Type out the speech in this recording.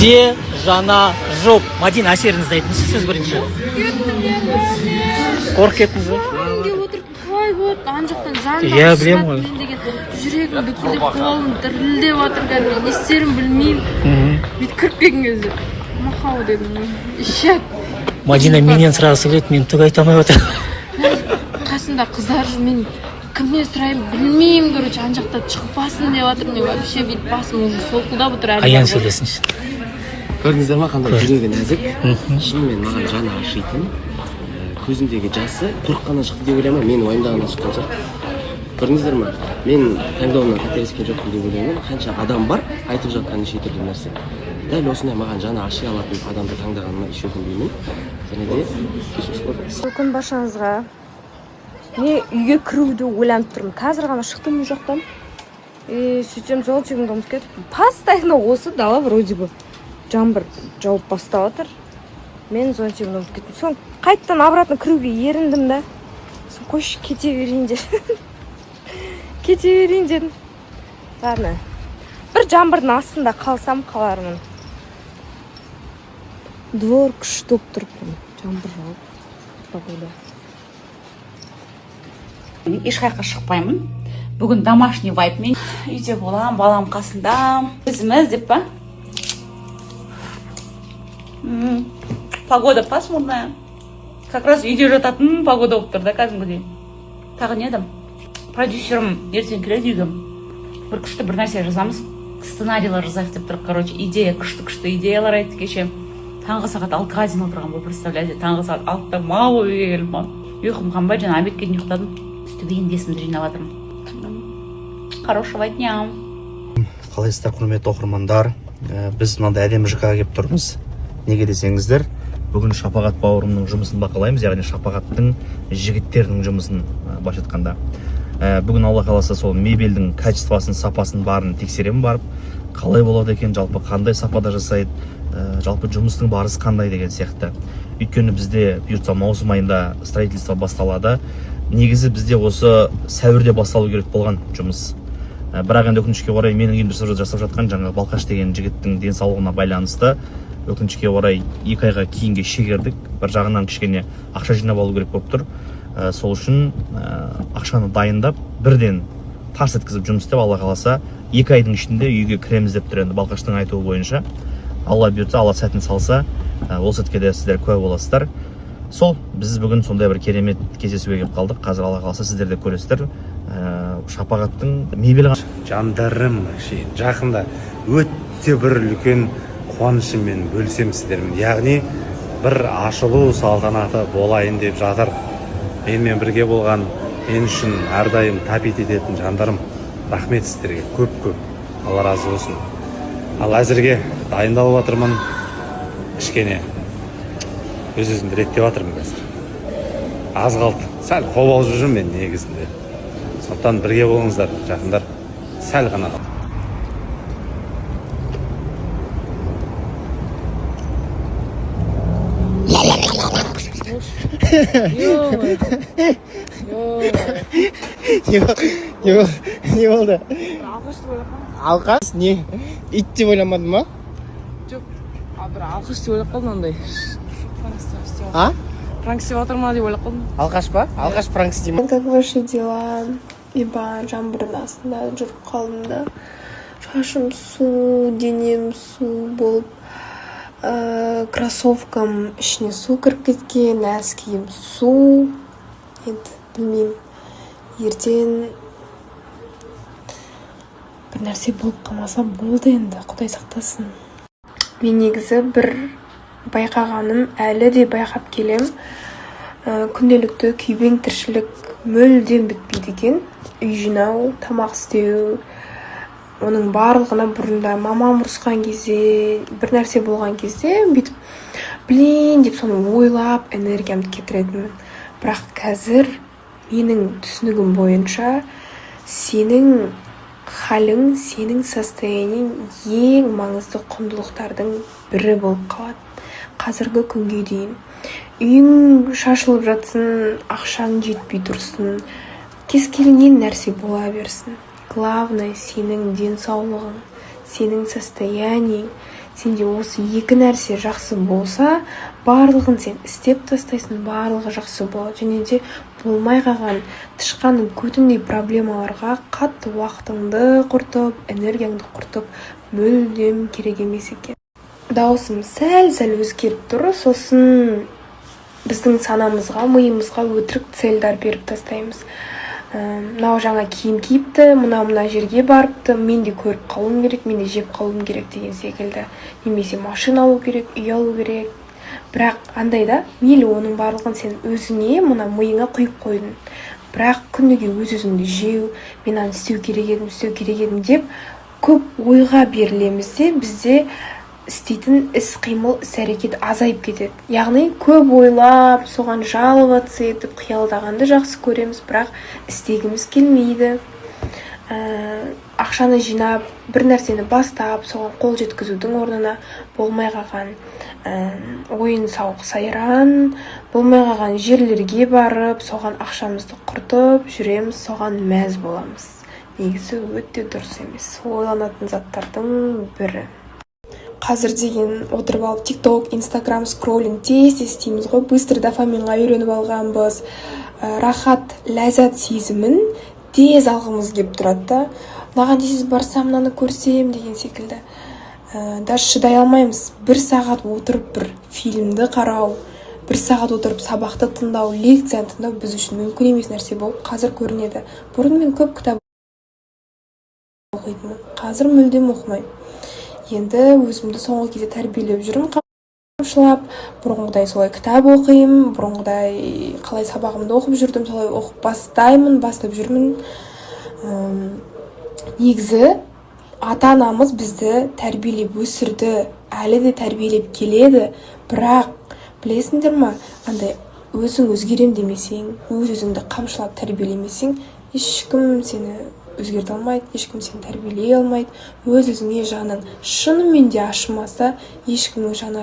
Де жаңа жоқ. Мадина, әсеріңізді айтыңызшы сіз бірінші. Қорқып кеттіңіз бе? Үйге отырып қалай болады? Ана жақтан жанымнан Иә, білемін ғой. мен деген жүрегім бүкілдеп қолым дірілдеп жатыр, кәдімгі не істерімді білмеймін. Бүйтіп кіріп келген кезде махау дедім. Ищат. Мадина менен сұрағысы келеді, мен түк айта алмай отыр. Қасымда қыздар жүр, мен кімнен сұраймын білмеймін, короче, ана жақта шықпасын деп жатырмын. Мен вообще бүйтіп басым уже солқылдап отыр. Аян сөйлесінші. Көрдіңіздер ма қандай жүрегі нәзік, шынымен маған жаны ашитын, көзімдегі жасы қорыққаннан шықты деп ойлаймын, мен уайымдағаннан шыққан шығар. Көрдіңіздер ма? Мен таңдауымнан қателескен жоқпын деп ойлаймын. Қанша адам бар, айтып жатқан неше түрлі нәрсе. Дәл осындай маған жаны аши алатын адамды таңдағаныма еш өкінбеймін. Және де кешірім сұраймын. Бұл күн баршаңызға. Мен үйге кіруді ойланып тұрмын. Қазір ғана шықтым үй жақтан. Сөйтсем зонтигімді ұмытып кетіп. Постоянно осы дала вроде бы жаңбыр жауып бастап жатыр. Мен зонтигімді ұмытып кеттім. Соң қайттан обратно кіруге еріндім да. Соң қойшы кете берейін дедім. Кете берейін дедім. Ладно. Бір жаңбырдың астында қалсам қалармын. Двор күшті болып тұрып, жаңбыр жауып. Погода. Ешқайқа шықпаймын. Бүгін домашний вайпмен үйде болам, балам қасында. Өзіміз деп па? Погода пасмурная. Как раз үйде жататын погода болып тұр да кәдімгідей. Тағы не едім? Продюсерім ертең келеді үйге. Бір күшті бір нәрсе жазамыз. Сценарийлар жазайық деп тұр. Короче, идея, күшті идеялар айтты кеше. Таңғы сағат 6-ға дейін отырған бұл, представляете, таңғы сағат 6-та мало үйге келіп ма. Ұйқым қанбай, жаңа обедке дейін ұйықтадым. Үстібейін есімді жинап жатырмын. Хорошего дня. Қалайсыздар құрметті оқырмандар, біз мынандай әдемі ЖК-ға келіп тұрмыз. Неге десеңіздер, бүгін Шапағат бауырымның жұмысын бақылаймыз, яғни Шапағаттың жігіттерінің жұмысын былайша айтқанда. Бүгін Алла қаласа сол мебельдің качествосын, сапасын барын тексеремін барып, қалай болады екен, жалпы қандай сапада жасайды, жалпы жұмыстың барысы қандай деген сияқты. Өйткені бізде бұйыртса маусым айында строительство басталады. Негізі бізде осы сәуірде басталу керек болған жұмыс. Бірақ енді өкінішке орай менің үйімде жасап жатқан жаңа Балқаш деген жігіттің денсаулығына байланысты өкінішке орай 2 айға кейінге шегердік. Бір жағынан кішкене ақша жинап алу керек болып тұр. Сол үшін ақшаны дайындап бірден тарс еткізіп жұмыс істеп, Алла қаласа 2 айдың ішінде үйге кіреміз деп тұр. Енді Балқаштың айтуы бойынша Алла бұйыртса, Алла сәтін салса, ол сәтке де сіздер куә боласыздар. Сол, біз бүгін сондай бір керемет кездесуге келіп қалдық. Қазір Алла қаласа сіздер де көресіздер. Шапағаттың мебелі жандарым, жақында өте бір үлкен қуанышыммен бөлісемін сіздермен. Яғни бір ашылу салтанаты болайын деп жатыр. Менімен бірге болған, мен үшін әрдайым тапит ететін жандарым, рахмет сіздерге, көп. Алла разы болсын. Ал әзірге дайындалып жатырмын. Кішкене өз-өзімді реттеп жатырмын қазір. Аз қалды. Сәл қобалжып жүрмін мен негізінде. Сондықтан бірге болыңыздар, жақындар. Сәл ғана қалды. Не болды? Алқаш не? Ит деп ойламадың ма? Жоқ, бір алқаш деп ойлап қалдым ондай. А? Пранк істеп жатыр ма деп ойлап қалдым. Алқаш па? Алқаш пранк істей ма? Как ваши дела? Ибо жаңбырдың астында жүріп қалдым да. Шашым су, денем су болып, кроссовкам ішіне су кіріп кеткен, әскиім су. Енді білмеймін. Ертең бір нәрсе болып қалмаса болды енді, Құдай сақтасын. Мен негізі бір байқағаным, әлі де байқап келем. Күнделікті күйбең тіршілік мүлдем бітпейді екен. Үй жинау, тамақ істеу, оның барлығына бұрында мамам ұрысқан кезде, бір нәрсе болған кезде бүйтіп білейін деп соны ойлап энергиямды кетіретінмін. Бірақ қазір менің түсінігім бойынша сенің халің, сенің состояниең ең маңызды құндылықтардың бірі болып қалады. Қазіргі күнге дейін үйің шашылып жатсын, ақшаң жетпей тұрсын, кез келген нәрсе бола берсін. Главное сенің денсаулығың, сенің состояниең, сенде осы екі нәрсе жақсы болса, барлығын сен істеп тастайсың, барлығы жақсы болады. Және де болмай қалған тышқанның көтіндей проблемаларға қатты уақытыңды құртып, энергияңды құртып мүлдем керек емес екен. Дауысым сәл өзгеріп тұр, сосын біздің санамызға, миымызға өтірік цельдар беріп тастаймыз. Мынау жаңа киім киіпті, мына жерге барыпты, мен де көріп қалуым керек, мен де жеп қалуым керек деген секілді. Немесе машина алу керек, үй алу керек. Бірақ андай да, мейлі оның барлығын сен өзіңе, мына миыңа құйып қойдың. Бірақ күніге өз-өзіңді жеу, мен аны істеу керек едім деп көп ойға берілеміз де, бізде істейтін іс-қимыл, іс-әрекет азайып кетеді. Яғни көп ойлап, соған жаловаться етіп, қиялдағанды жақсы көреміз, бірақ істегіміз келмейді. Ақшаны жинап, бір нәрсені бастап, соған қол жеткізудің орнына болмай қалған ойын сауық сайран, болмай қалған жерлерге барып, соған ақшамызды құртып жүреміз, соған мәз боламыз. Негізі өте дұрыс емес. Ойланатын заттардың бірі. Қазір деген отырып алып TikTok, Instagram скроллинг тез істейміз ғой, быстро дофаминға үйреніп алғанбыз. Рахат, ләззат сезімін тез алғымыз келіп тұрады да. Маған тез барсам, мынаны көрсем деген секілді. Даже шыдай алмаймыз. 1 сағат отырып бір фильмді қарау, 1 сағат отырып сабақты тыңдау, лекцияны тыңдау біз үшін мүмкін емес нәрсе болып қазір көрінеді. Бұрын мен көп кітап оқитынмын, қазір мүлдем оқымаймын. Енді өзімді соңғы кезде тәрбиелеп жүрмін, қамшылап, бұрынғыдай солай кітап оқимын, бұрынғыдай қалай сабағымды оқып жүрдім, солай оқып бастап жүрмін. Негізі ата-анамыз бізді тәрбиелеп өсірді, әлі де тәрбиелеп келеді, бірақ білесіңдер ма, андай өзің өзгерем демесең, өз-өзіңді қамшылап тәрбиелемесең, ешкім сені өзгерте алмайды, ешкім сені тәрбиелей алмайды. Өз-өзіңе жаның шынымен де ашымаса, ешкімнің жаны